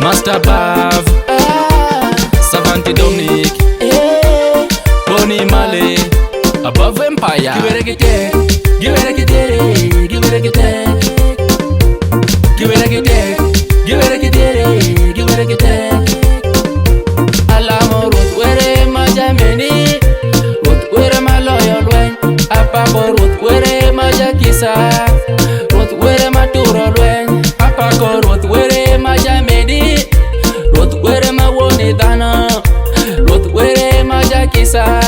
Master Bav, Savanti Dominic, Bonnie Male, Above Empire. Give it a get, give it a get, give it a get, give it a get, give it a get, give it a get. Alamo Ruth, where my Jamini, Ruth, where my loyal wine, Apako Ruth, where my Jakisa, Ruth, where my Turo wine, Apako Ruth, where my Jamini, Ruth, where my Wonidana, Ruth, where my Jakisa.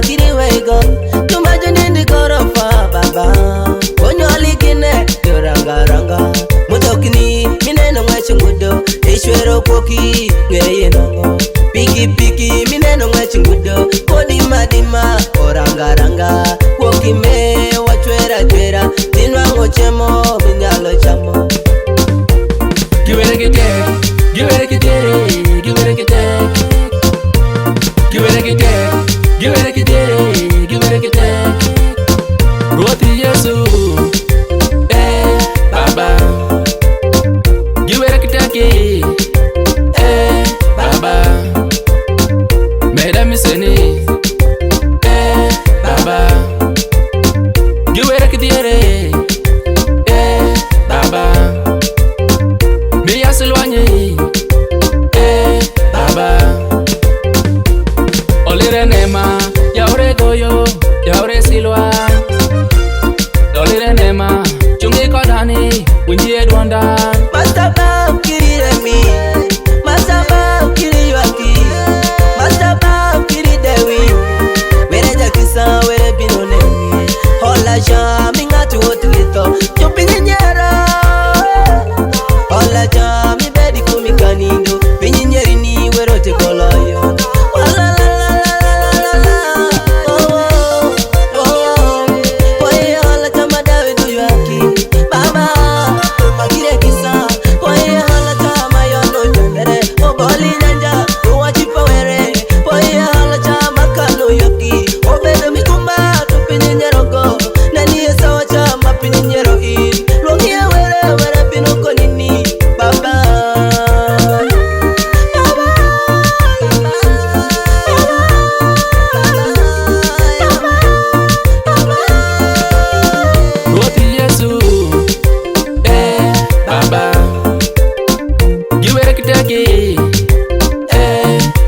Kiri wego, tumajo nindi gorofa baba. Konyo alikine, yoranga ranga. Mutokini, mineno mwechi ngudo. Ishwero koki, ngeye nongo. Piki piki, mineno mwechi ngudo. Kodima dima, oranga ranga. Koki me, wachwera chwera. Tinwa ngochemo, minyalo chamo. Give it a get, give it a get, give it a get, give it a get. Give it a get, give it a get. Ruth Yesu, Baba. Give it a get, Baba. Madame Sene, Baba. Give it a get, Baba. Me asilwanye, Baba. Olire nema, yaure goyo, yaure silwa. Olire nema, chungi kodani, winji edwanda. Master Bav kiri remi, Master Bav kiri waki, Master Bav kiri dewi. Were jakisa were binoneni, hola ja minga tu otrito, chupingi nyera. Hola ja mi bedi kumikanindo, pinyi nyeri ni werote koloyo.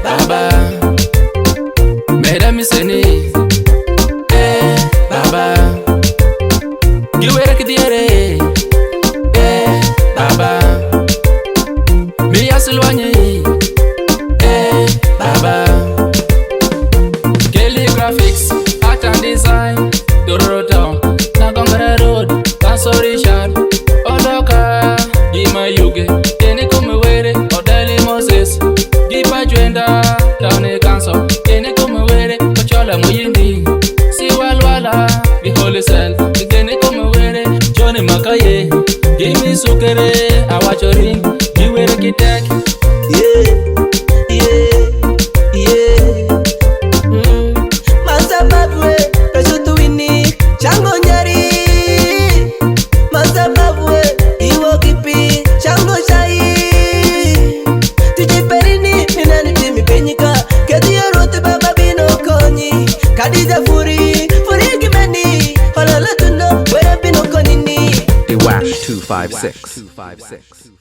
Baba, Madame Sene, Baba, give it a get, Baba, me asilwanye, Baba, Kelly Graphics, Art and Design, Dorota, Nagongara Road, Kansori Shad, Odoka, Gima Yuge, Tene Kumewere, Odeli Moses. Gipa Jwenda, Tane Kanso, Kene Kumewere, Pachola Muyindi, Siwalwala, the Holy Cell, Kene Kumewere, Johnny Makaye, Gimme Sukere, Awachorin, Giwere Kitek. Master Bav, Peshutu Winnie, Chango Nyari. Master Bav, Iwo Kipi, Chango Shai. Kadija Furi, Furi Gimeni, Holala Tuno, where I've been on Konini. The Wash 256.